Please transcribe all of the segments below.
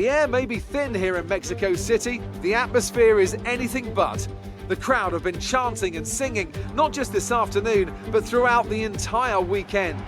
The air may be thin here in Mexico City, the atmosphere is anything but. The crowd have been chanting and singing, not just this afternoon, but throughout the entire weekend.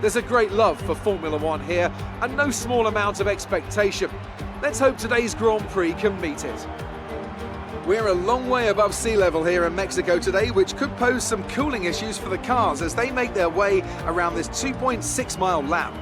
There's a great love for Formula One here, and no small amount of expectation. Let's hope today's Grand Prix can meet it. We're a long way above sea level here in Mexico today, which could pose some cooling issues for the cars as they make their way around this 2.6-mile lap.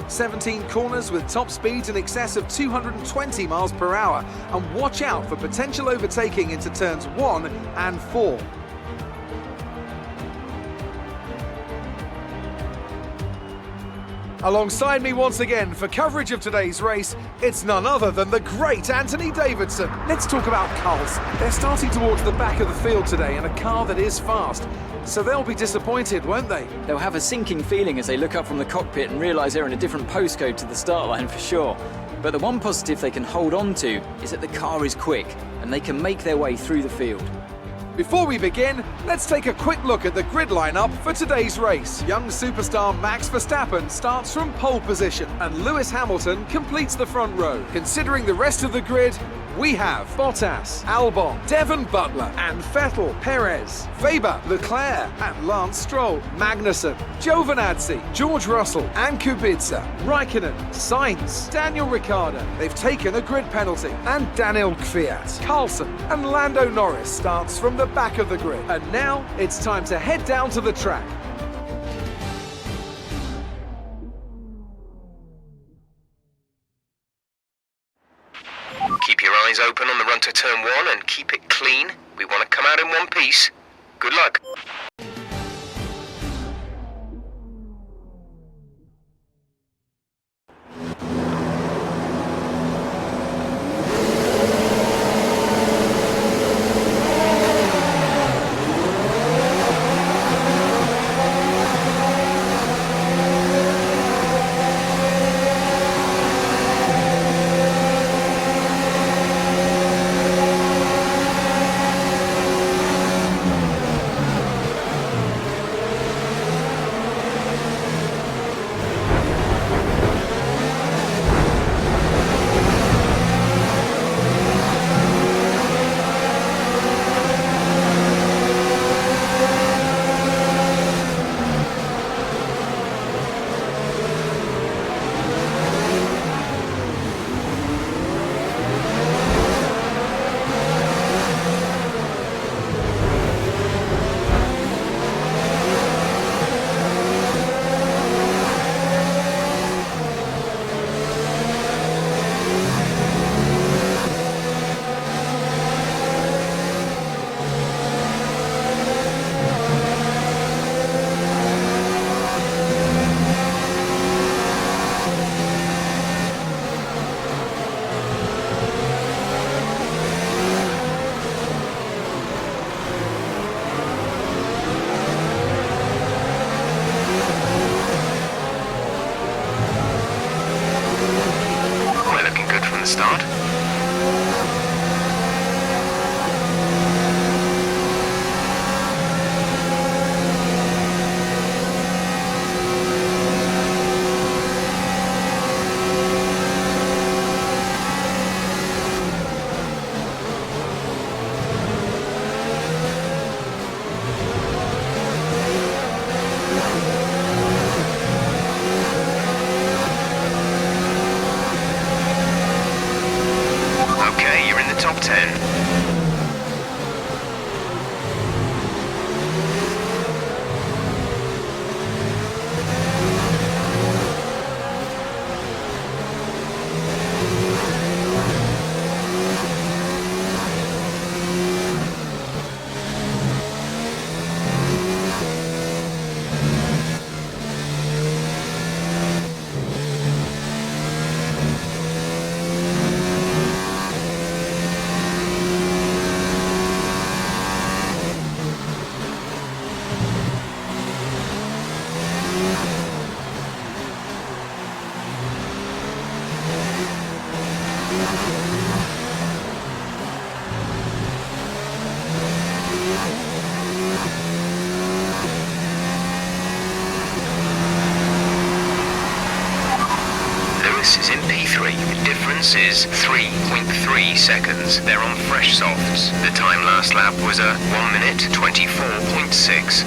17 corners with top speeds in excess of 220 miles per hour, and watch out for potential overtaking into turns 1 and 4. Alongside me once again for coverage of today's race, it's none other than the great Anthony Davidson. Let's talk about Carlson. They're starting towards the back of the field today in a car that is fast, so they'll be disappointed, won't they? They'll have a sinking feeling as they look up from the cockpit and realise they're in a different postcode to the start line for sure. But the one positive they can hold on to is that the car is quick and they can make their way through the field. Before we begin, let's take a quick look at the grid lineup for today's race. Young superstar Max Verstappen starts from pole position and Lewis Hamilton completes the front row. Considering the rest of the grid, we have Bottas, Albon, Devon Butler and Vettel, Perez, Weber, Leclerc and Lance Stroll, Magnussen, Giovinazzi, George Russell and Kubica, Raikkonen, Sainz, Daniel Ricciardo. They've taken a grid penalty, and Daniel Kvyat, Carlson and Lando Norris starts from the back of the grid. And now it's time to head down to the track. Keep your eyes open on the run to turn 1 and keep it clean. We want to come out in one piece. Good luck. Start. Top 10. Lewis is in P3 with different difference is 3.3 seconds. They're on fresh softs. The time last lap was a 1 minute 24.6.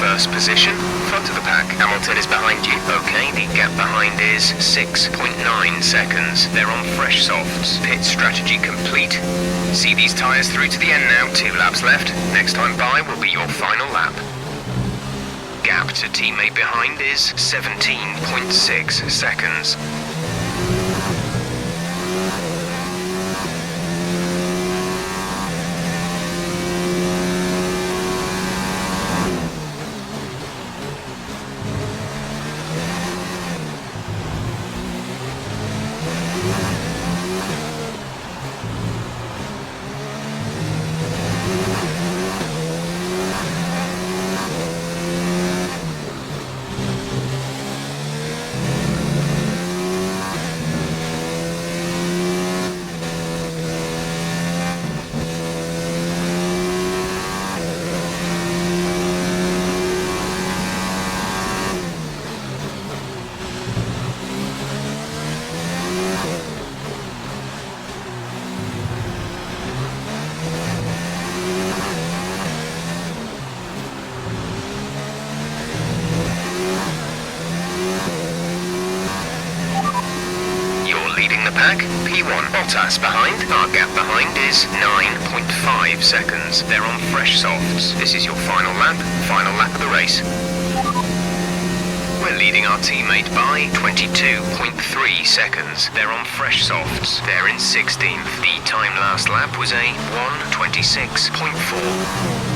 First position, front of the pack. Hamilton is behind you. Okay, the gap behind is 6.9 seconds. They're on fresh softs. Pit strategy complete. See these tyres through to the end now. 2 laps left. Next time by will be your final lap. Gap to teammate behind is 17.6 seconds. Pack, P1, Bottas behind. Our gap behind is 9.5 seconds. They're on fresh softs. This is your final lap of the race. We're leading our teammate by 22.3 seconds. They're on fresh softs. They're in 16th. The time last lap was a 1:26.4.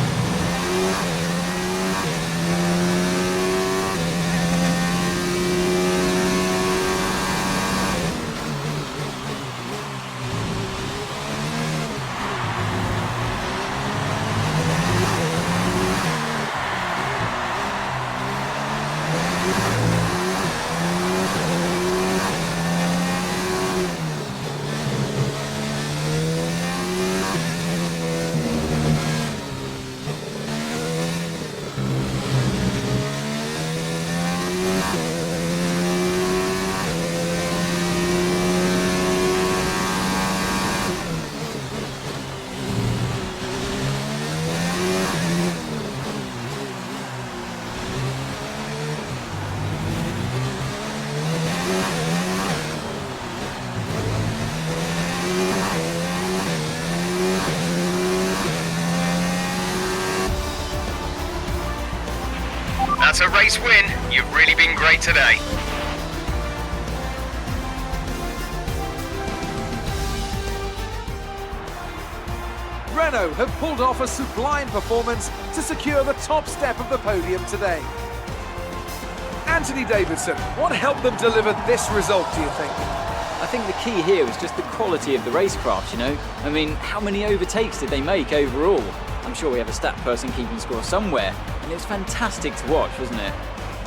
That's a race win. You've really been great today. Renault have pulled off a sublime performance to secure the top step of the podium today. Anthony Davidson, what helped them deliver this result, do you think? I think the key here was just the quality of the racecraft, you know? I mean, how many overtakes did they make overall? I'm sure we have a stat person keeping score somewhere, and it was fantastic to watch, wasn't it?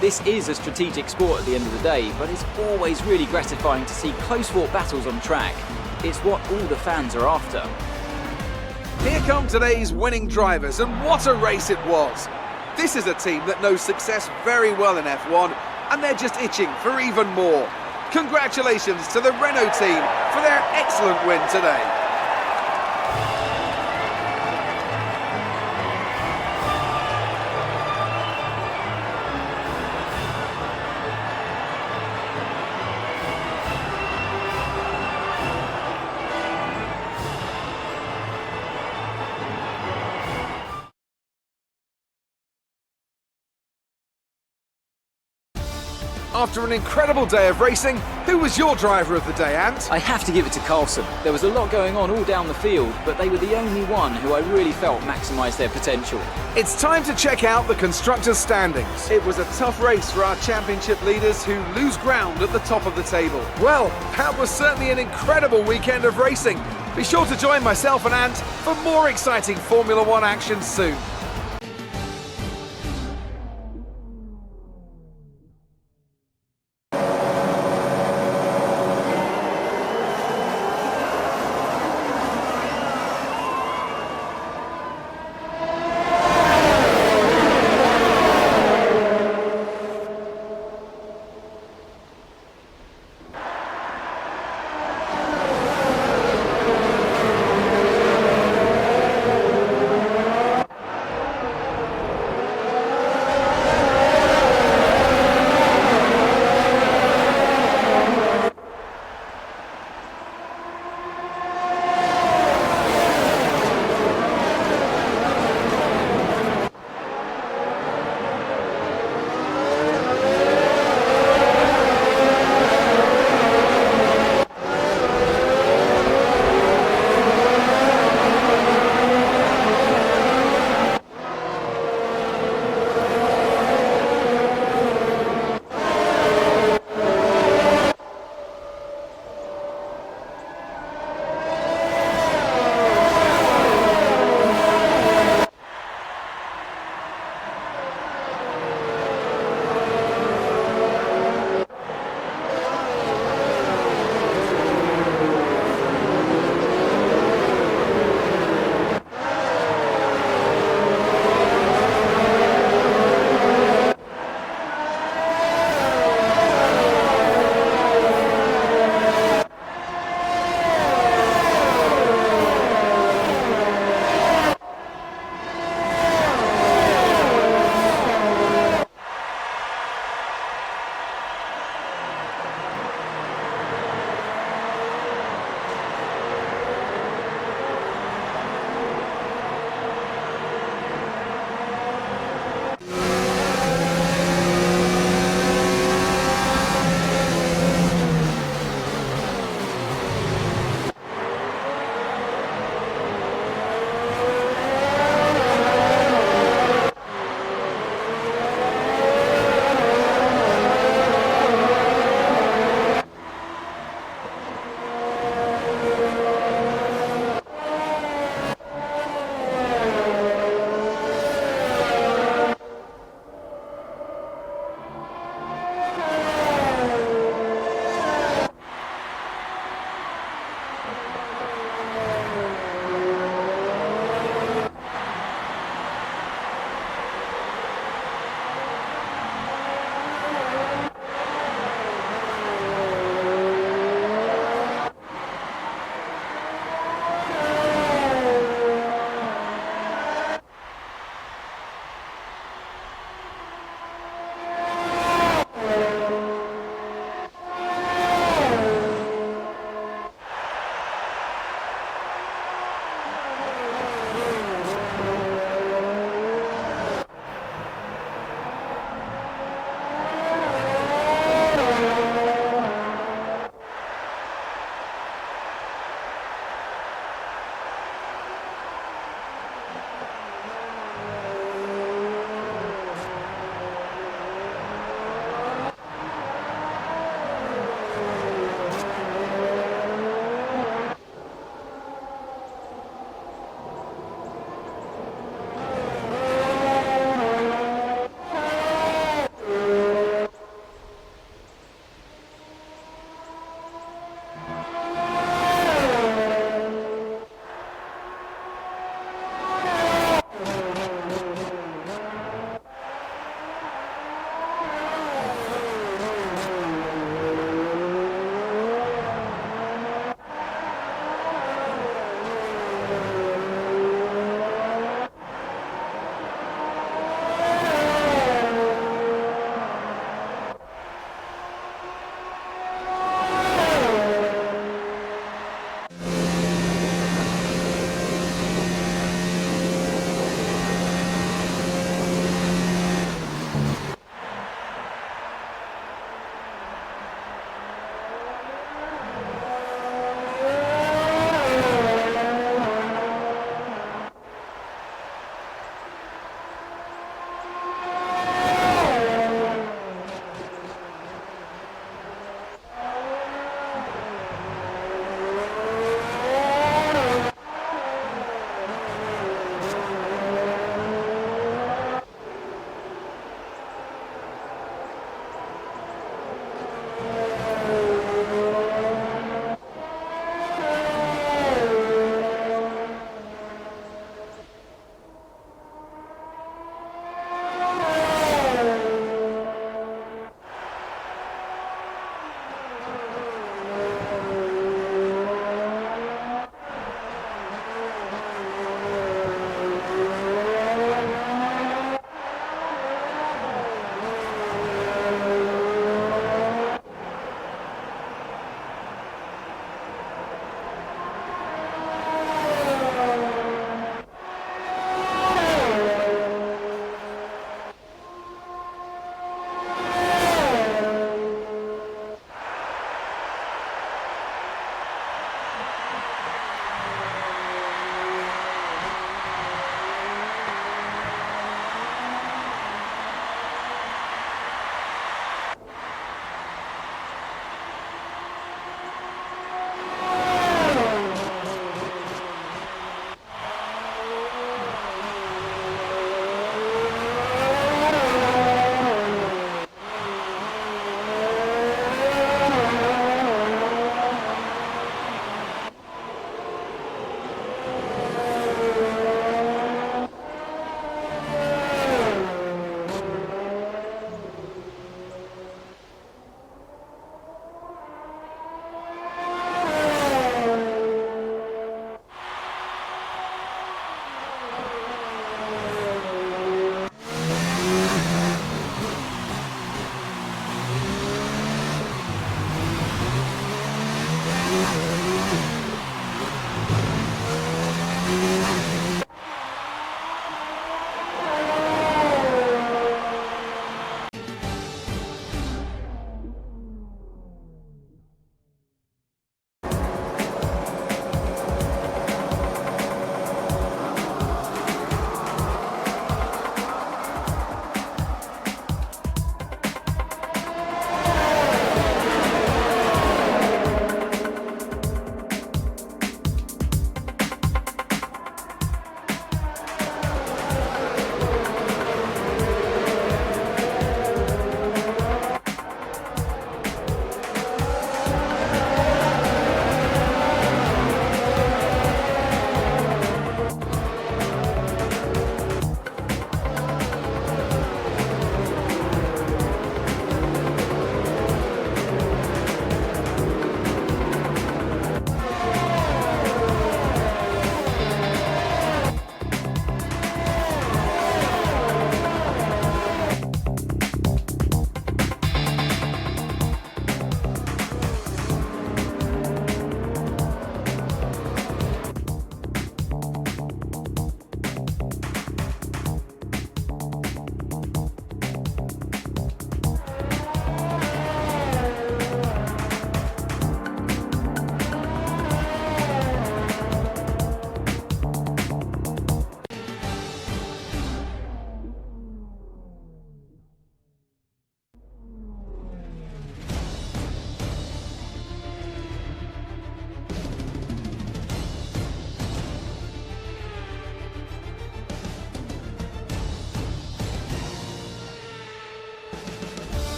This is a strategic sport at the end of the day, but it's always really gratifying to see close-fought battles on track. It's what all the fans are after. Here come today's winning drivers, and what a race it was! This is a team that knows success very well in F1, and they're just itching for even more. Congratulations to the Renault team for their excellent win today. After an incredible day of racing, who was your driver of the day, Ant? I have to give it to Carlson. There was a lot going on all down the field, but they were the only one who I really felt maximised their potential. It's time to check out the constructors' standings. It was a tough race for our championship leaders who lose ground at the top of the table. Well, that was certainly an incredible weekend of racing. Be sure to join myself and Ant for more exciting Formula One action soon.